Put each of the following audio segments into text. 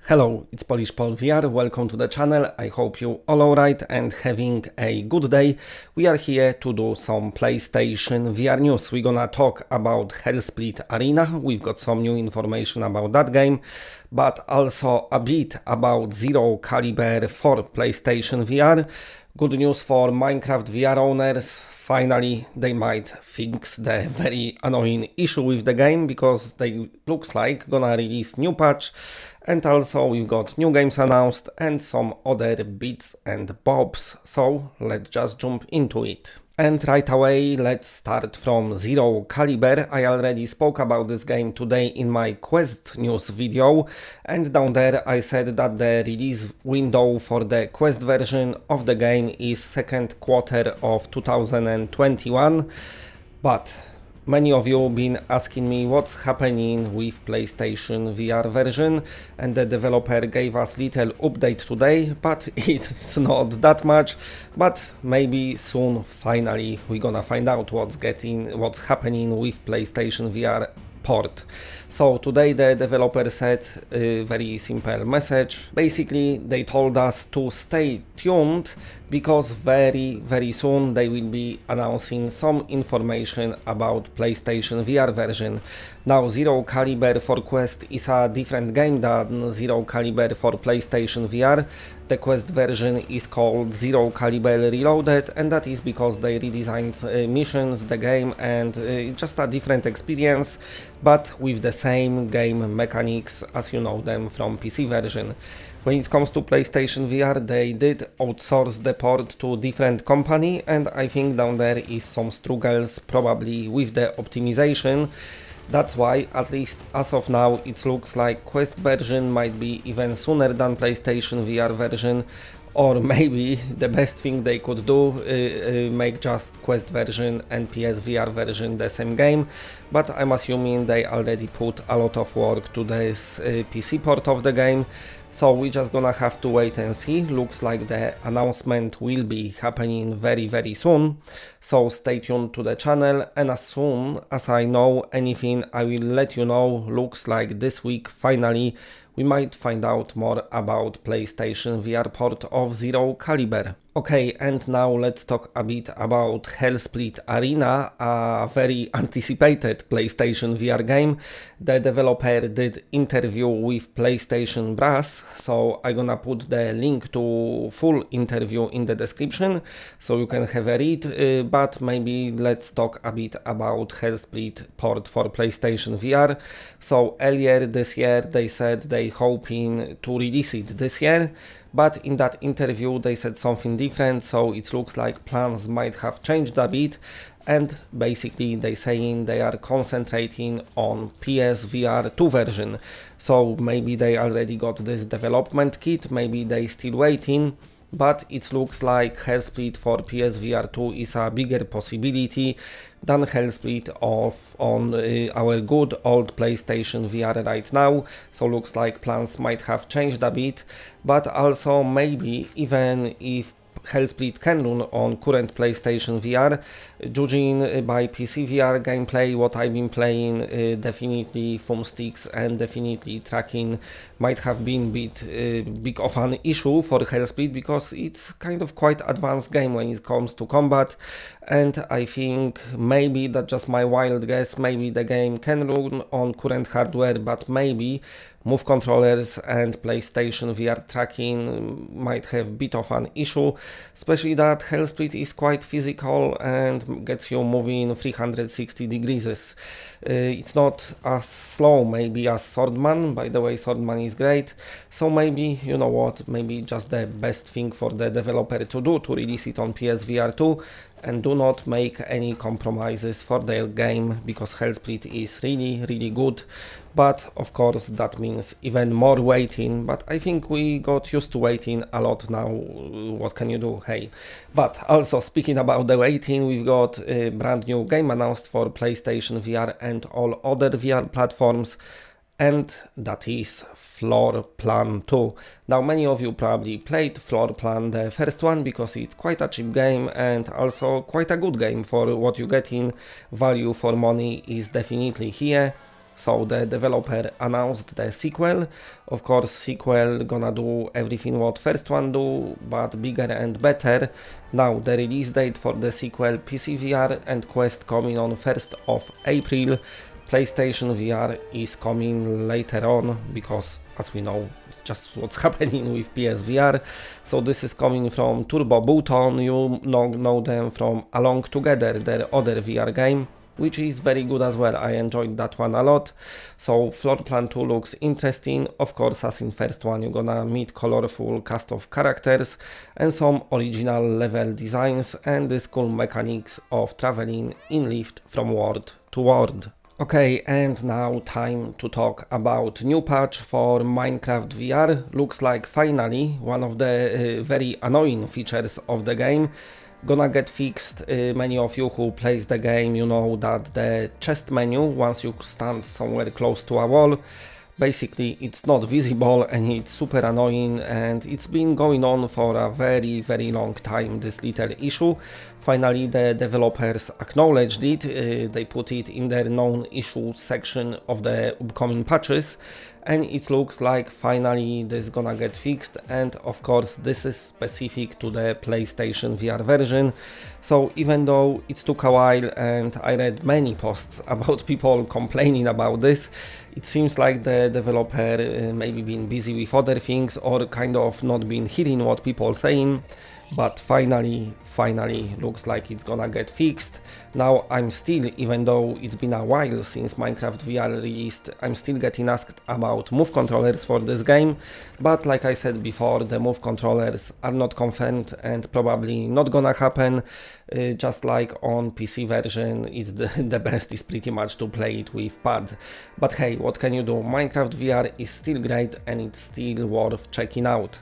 Hello, it's CALIBER-PSVR, welcome to the channel. I hope you all alright and having a good day. We are here to do some PlayStation VR news. We're gonna talk about Hellsplit Arena, we've got some new information about that game, but also a bit about Zero Caliber for PlayStation VR. Good news for Minecraft VR owners. Finally, they might fix the very annoying issue with the game, because they looks like gonna release new patch, and also we've got new games announced and some other bits and bobs, so let's just jump into it. And right away, let's start from Zero Caliber. I already spoke about this game today in my Quest news video, and down there I said that the release window for the Quest version of the game is second quarter of 2021, but many of you have been asking me what's happening with PlayStation VR version, and the developer gave us little update today, but it's not that much. But maybe soon, finally, we're gonna find out what's happening with PlayStation VR port. So today the developer said a very simple message. Basically, they told us to stay tuned, because very soon they will be announcing some information about PlayStation VR version. Now, Zero Caliber for Quest is a different game than Zero Caliber for PlayStation VR. The Quest version is called Zero Caliber Reloaded, and that is because they redesigned missions, the game, and just a different experience, but with the same game mechanics as you know them from PC version. When it comes to PlayStation VR, they did outsource the port to different company, and I think down there is some struggles probably with the optimization. That's why, at least as of now, it looks like Quest version might be even sooner than PlayStation VR version, or maybe the best thing they could do, make just Quest version and PSVR version the same game, but I'm assuming they already put a lot of work to this PC port of the game. So we're just gonna have to wait and see. Looks like the announcement will be happening very soon, so stay tuned to the channel, and as soon as I know anything I will let you know. Looks like this week finally we might find out more about PlayStation VR port of Zero Caliber. Okay, and now let's talk a bit about Hellsplit Arena, a very anticipated PlayStation VR game. The developer did interview with PlayStation Brass, so I'm gonna put the link to full interview in the description, so you can have a read, but maybe let's talk a bit about Hellsplit port for PlayStation VR. So earlier this year they said they hoping to release it this year, but in that interview they said something different, so it looks like plans might have changed a bit, and basically they saying they are concentrating on PSVR 2 version. So maybe they already got this development kit, maybe they still waiting, but it looks like Hellsplit for PSVR 2 is a bigger possibility than Hellsplit on our good old PlayStation VR right now. So looks like plans might have changed a bit, but also maybe even if Hellsplit can run on current PlayStation VR, judging by PC VR gameplay, what I've been playing, definitely thumbsticks and definitely tracking might have been big of an issue for Hellsplit, because it's kind of quite advanced game when it comes to combat, and I think maybe that's just my wild guess, maybe the game can run on current hardware, but maybe move controllers and PlayStation VR tracking might have a bit of an issue, especially that Hellsplit is quite physical and gets you moving 360 degrees. It's not as slow maybe as Swordsman. By the way, Swordsman is great, so maybe, you know what, maybe just the best thing for the developer to do to release it on PSVR 2 and do not make any compromises for their game, because Hellsplit is really good, but of course that means even more waiting, but I think we got used to waiting a lot now. What can you do, hey? But also, speaking about the waiting, we've got a brand new game announced for PlayStation VR and all other VR platforms, and that is Floor Plan 2. Now, many of you probably played Floor Plan, the first one, because it's quite a cheap game and also quite a good game for what you get in. Value for money is definitely here. So the developer announced the sequel. Of course, sequel gonna do everything what first one do, but bigger and better. Now the release date for the sequel PSVR and Quest coming on 1st of April. PlayStation VR is coming later on because, as we know, just what's happening with PSVR. So this is coming from Turbo Button. You know them from Along Together, their other VR game, which is very good as well. I enjoyed that one a lot. So Floor Plan 2 looks interesting. Of course, as in first one, you're gonna meet colorful cast of characters and some original level designs and the cool mechanics of traveling in lift from world to world. Okay, and now time to talk about new patch for Minecraft VR. Looks like finally one of the very annoying features of the game gonna get fixed. Many of you who plays the game, you know that the chest menu, once you stand somewhere close to a wall, basically it's not visible and it's super annoying, and it's been going on for a very long time, this little issue. Finally the developers acknowledged it, they put it in their known issue section of the upcoming patches, and it looks like finally this is gonna get fixed. And of course this is specific to the PlayStation VR version. So even though it took a while and I read many posts about people complaining about this, it seems like the developer maybe been busy with other things or kind of not been hearing what people saying. But finally looks like it's gonna get fixed. Now I'm still, even though it's been a while since Minecraft VR released, I'm still getting asked about move controllers for this game, but like I said before, the move controllers are not confirmed and probably not gonna happen. Just like on PC version, it's the best is pretty much to play it with pad. But hey, what can you do? Minecraft VR is still great and it's still worth checking out.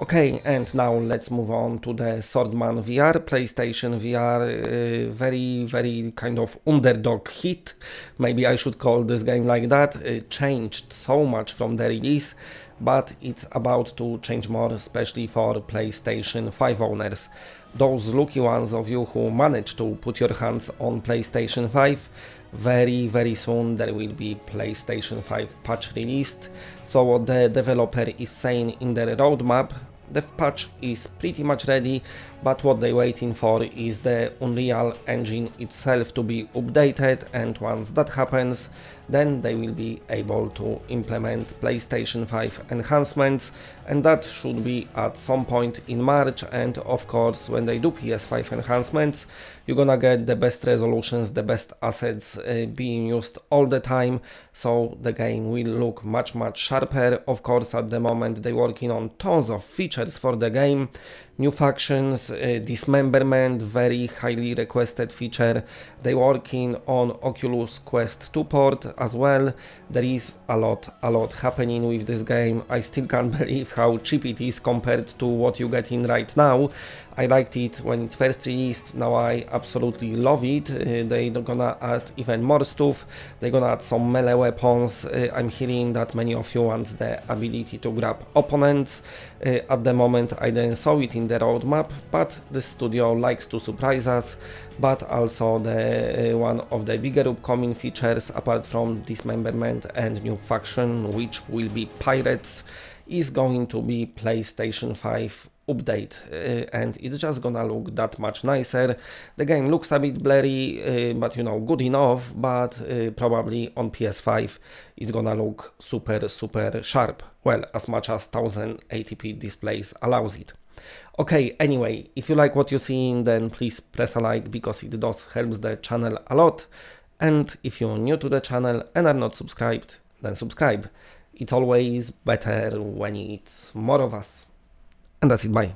Okay, and now let's move on to the Swordsman VR, PlayStation VR, very kind of underdog hit, maybe I should call this game like that. It changed so much from the release, but it's about to change more, especially for PlayStation 5 owners. Those lucky ones of you who managed to put your hands on PlayStation 5, very soon there will be PlayStation 5 patch released. So what the developer is saying in their roadmap, the patch is pretty much ready, but what they're waiting for is the Unreal Engine itself to be updated, and once that happens, then they will be able to implement PlayStation 5 enhancements, and that should be at some point in March. And of course, when they do PS5 enhancements, you're gonna get the best resolutions, the best assets being used all the time, so the game will look much sharper. Of course, at the moment they're working on tons of features for the game, new factions, dismemberment, very highly requested feature. They're working on Oculus Quest 2 port as well. There is a lot happening with this game. I still can't believe how cheap it is compared to what you're getting right now. I liked it when it's first released, now I absolutely love it. They're gonna add even more stuff, they're gonna add some melee weapons. I'm hearing that many of you want the ability to grab opponents. At the moment I didn't saw it in the roadmap, but the studio likes to surprise us. But also the one of the bigger upcoming features, apart from dismemberment and new faction, which will be pirates, is going to be PlayStation 5 update, and it's just gonna look that much nicer. The game looks a bit blurry, but you know, good enough, but probably on PS5 it's gonna look super sharp, well, as much as 1080p displays allows it. Okay, anyway, if you like what you're seeing, then please press a like, because it does helps the channel a lot. And if you're new to the channel and are not subscribed, then subscribe. It's always better when it's more of us. And that's it, bye.